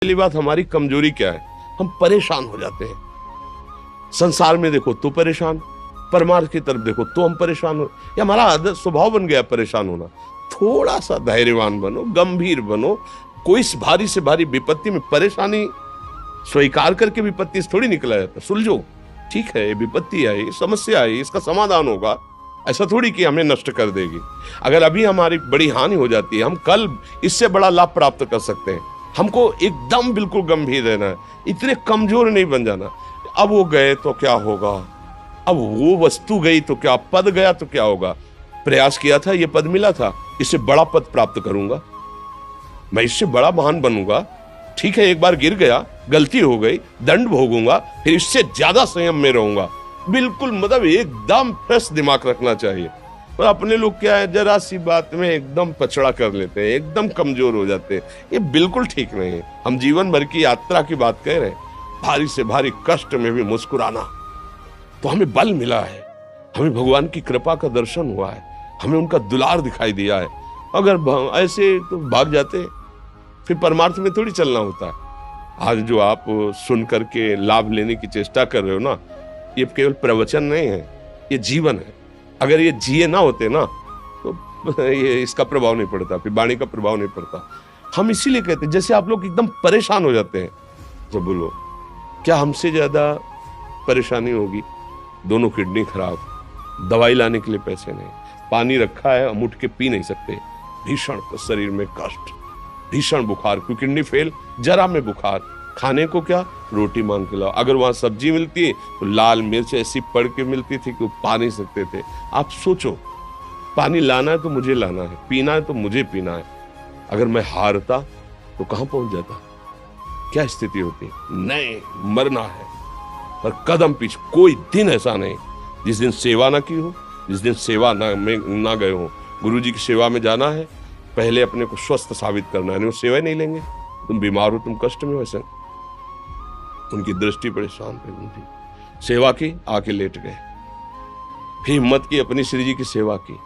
पहली बात, हमारी कमजोरी क्या है? हम परेशान हो जाते हैं। संसार में देखो तो परेशान, परमार्थ की तरफ देखो तो हम परेशान हो, ये हमारा आदत स्वभाव बन गया परेशान होना। थोड़ा सा धैर्यवान बनो, गंभीर बनो। कोई इस भारी से भारी विपत्ति में परेशानी स्वीकार करके विपत्ति से थोड़ी निकला जाता। सुलझो, ठीक है, विपत्ति आई, समस्या आई, इसका समाधान होगा। ऐसा थोड़ी कि हमें नष्ट कर देगी। अगर अभी हमारी बड़ी हानि हो जाती है, हम कल इससे बड़ा लाभ प्राप्त कर सकते हैं। हमको एकदम बिल्कुल गंभीर रहना है, इतने कमजोर नहीं बन जाना। अब वो गए तो क्या होगा, अब वो वस्तु गई तो क्या, पद गया तो क्या होगा। प्रयास किया था, ये पद मिला था, इससे बड़ा पद प्राप्त करूंगा, मैं इससे बड़ा महान बनूंगा। ठीक है, एक बार गिर गया, गलती हो गई, दंड भोगूंगा, फिर इससे ज्यादा संयम में रहूंगा। बिल्कुल मतलब एकदम फ्रेश दिमाग रखना चाहिए। और अपने लोग क्या है, जरा सी बात में एकदम पछड़ा कर लेते हैं, एकदम कमजोर हो जाते हैं। ये बिल्कुल ठीक नहीं है। हम जीवन भर की यात्रा की बात कह रहे हैं, भारी से भारी कष्ट में भी मुस्कुराना, तो हमें बल मिला है, हमें भगवान की कृपा का दर्शन हुआ है, हमें उनका दुलार दिखाई दिया है। अगर ऐसे तो भाग जाते, फिर परमार्थ में थोड़ी चलना होता है। आज जो आप सुन करके लाभ लेने की चेष्टा कर रहे हो ना, ये केवल प्रवचन नहीं है, ये जीवन है। अगर ये जिए ना होते ना तो ये इसका प्रभाव नहीं पड़ता, फिर वाणी का प्रभाव नहीं पड़ता। हम इसीलिए कहते हैं, जैसे आप लोग एकदम परेशान हो जाते हैं, तो बोलो क्या हमसे ज्यादा परेशानी होगी? दोनों किडनी खराब, दवाई लाने के लिए पैसे नहीं, पानी रखा है हम उठ के पी नहीं सकते, भीषण शरीर में कष्ट, भीषण बुखार, क्योंकि किडनी फेल, जरा में बुखार, खाने को क्या, रोटी मांग के लाओ। अगर वहां सब्जी मिलती तो लाल मिर्च ऐसी पड़ के मिलती थी कि वो पा नहीं सकते थे। आप सोचो, पानी लाना है तो मुझे लाना है, पीना है तो मुझे पीना है। अगर मैं हारता तो कहां पहुंच जाता, क्या स्थिति होती? नहीं, मरना है, पर कदम पीछे। कोई दिन ऐसा नहीं जिस दिन सेवा ना की हो, जिस दिन सेवा ना गए हो। गुरु जी की सेवा में जाना है, पहले अपने को स्वस्थ साबित करना है, नहीं वो सेवा ही नहीं लेंगे। तुम बीमार हो, तुम कष्ट में हो, ऐसा उनकी दृष्टि बड़े शांत है। उनकी सेवा की, आके लेट गए, फिर हिम्मत की, अपनी श्री जी की सेवा की।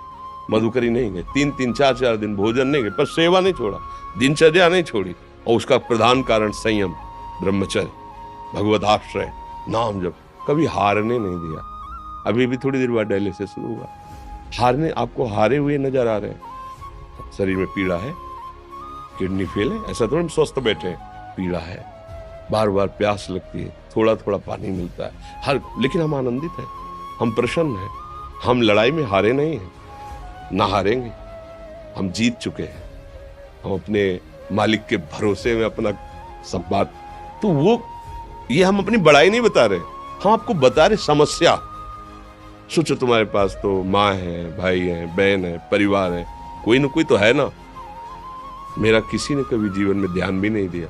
मधुकरी नहीं गए, 3-3, 4-4 दिन भोजन नहीं गए, पर सेवा नहीं छोड़ा, दिनचर्या नहीं छोड़ी। और उसका प्रधान कारण संयम, ब्रह्मचर्य, भगवदाश्रय, नाम जप, कभी हारने नहीं दिया। अभी भी थोड़ी देर बाद डायलिसिस शुरू हुआ, हारने, आपको हारे हुए नजर आ रहे हैं। शरीर में पीड़ा है, किडनी फेल है, ऐसा थोड़ा हम स्वस्थ बैठे हैं, पीड़ा है, बार बार प्यास लगती है, थोड़ा थोड़ा पानी मिलता है, लेकिन हम आनंदित हैं, हम प्रसन्न हैं। हम लड़ाई में हारे नहीं हैं, ना हारेंगे, हम जीत चुके हैं। हम अपने मालिक के भरोसे में अपना सब बात, तो वो ये हम अपनी बड़ाई नहीं बता रहे, हम आपको बता रहे समस्या। सोचो, तुम्हारे पास तो माँ है, भाई है, बहन है, परिवार है, कोई ना कोई तो है ना। मेरा किसी ने कभी जीवन में ध्यान भी नहीं दिया।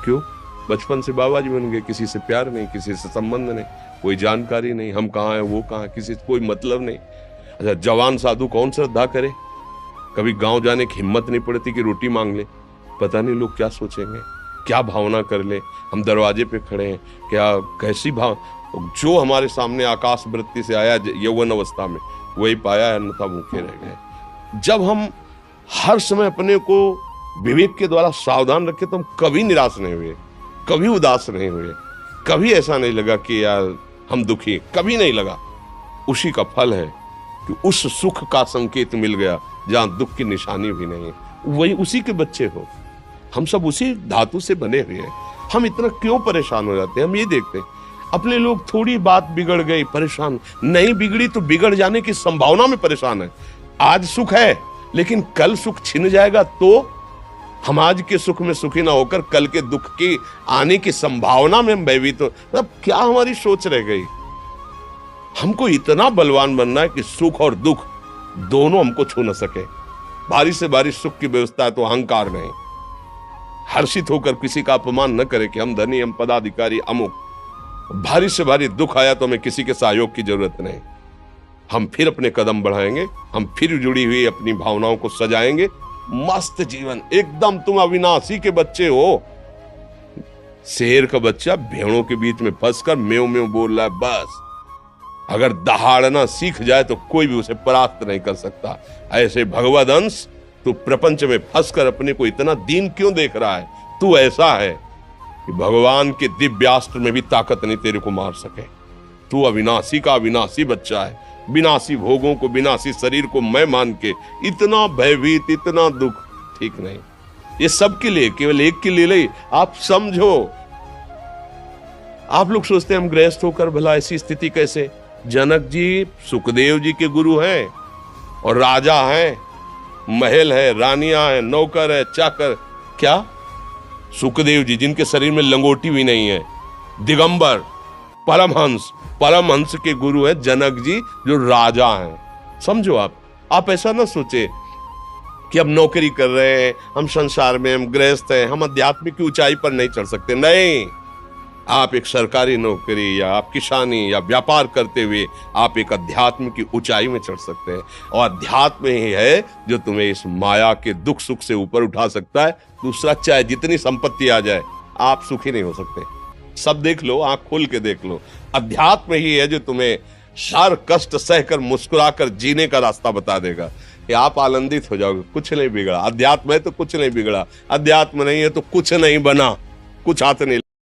क्यों? बचपन से बाबा जी बन गए, किसी से प्यार नहीं, किसी से संबंध नहीं, कोई जानकारी नहीं, हम कहाँ हैं, वो कहाँ है, किसी से कोई मतलब नहीं। अच्छा, जवान साधु कौन श्रद्धा करे? कभी गांव जाने की हिम्मत नहीं पड़ती कि रोटी मांग ले, पता नहीं लोग क्या सोचेंगे, क्या भावना कर ले। हम दरवाजे पे खड़े हैं, क्या कैसी भाव, जो हमारे सामने आकाश वृत्ति से आया यौवन अवस्था में, वही पाया है, अन्यथा भूखे रह गए। जब हम हर समय अपने को विवेक के द्वारा सावधान रखे, तो हम कभी निराश नहीं हुए, कभी उदास नहीं हुए, कभी ऐसा नहीं लगा कि यार हम दुखी, कभी नहीं लगा। उसी का फल है कि उस सुख का संकेत मिल गया जहां दुख की निशानी भी नहीं है, वही उसी के बच्चे हो। हम सब उसी धातु से बने हुए हैं। हम इतना क्यों परेशान हो जाते हैं? हम ये देखते हैं, अपने लोग थोड़ी बात बिगड़ गई परेशान, नहीं बिगड़ी तो बिगड़ जाने की संभावना में परेशान है। आज सुख है, लेकिन कल सुख छिन जाएगा, तो हम आज के सुख में सुखी ना होकर कल के दुख की आने की संभावना में हम भयभीत हो। मतलब क्या हमारी सोच रह गई? हमको इतना बलवान बनना है कि सुख और दुख दोनों हमको छू न सके। भारी से भारी सुख की व्यवस्था है तो अहंकार नहीं, हर्षित होकर किसी का अपमान न करे कि हम धनी, हम पदाधिकारी, अमुक। भारी से भारी दुख आया तो हमें किसी के सहयोग की जरूरत नहीं, हम फिर अपने कदम बढ़ाएंगे, हम फिर जुड़ी हुई अपनी भावनाओं को सजाएंगे। मस्त जीवन एकदम। तुम अविनाशी के बच्चे हो। शेर का बच्चा भेड़ों के बीच में फंसकर म्यों म्यों बोल रहा है, बस अगर दहाड़ना सीख जाए तो कोई भी उसे परास्त नहीं कर सकता। ऐसे भगवद अंश, तू प्रपंच में फंसकर अपने को इतना दीन क्यों देख रहा है? तू ऐसा है, कि भगवान के दिव्यास्त्र में भी ताकत नहीं तेरे को मार सके। तू अविनाशी का अविनाशी बच्चा है, विनाशी भोगों को, विनाशी शरीर को मैं मान के इतना भयभीत, इतना दुख, ठीक नहीं। ये सबके लिए, केवल एक के लिए नहीं। आप समझो, आप लोग सोचते हैं हम गृहस्थ होकर भला ऐसी स्थिति कैसे। जनक जी सुखदेव जी के गुरु हैं और राजा हैं, महल है, रानियां हैं, नौकर है, चाकर। क्या सुखदेव जी जिनके शरीर में लंगोटी भी नहीं है, दिगंबर, परमहंस, परमहंस के गुरु है जनक जी जो राजा हैं। समझो आप ऐसा ना सोचे कि अब नौकरी कर रहे हैं, हम संसार में, हम गृहस्थ हैं, हम आध्यात्मिक की ऊंचाई पर नहीं चढ़ सकते। नहीं, आप एक सरकारी नौकरी या आप किसानी या व्यापार करते हुए आप एक अध्यात्म की ऊंचाई में चढ़ सकते हैं। और अध्यात्म ही है जो तुम्हें इस माया के दुख सुख से ऊपर उठा सकता है। दूसरा, चाहे जितनी संपत्ति आ जाए, आप सुखी नहीं हो सकते। सब देख लो, आंख खोल के देख लो, अध्यात्म ही है जो तुम्हें हर कष्ट सहकर मुस्कुराकर जीने का रास्ता बता देगा कि आप आनंदित हो जाओगे। कुछ नहीं बिगड़ा, अध्यात्म है तो कुछ नहीं बिगड़ा, अध्यात्म नहीं है तो कुछ नहीं बना, कुछ हाथ नहीं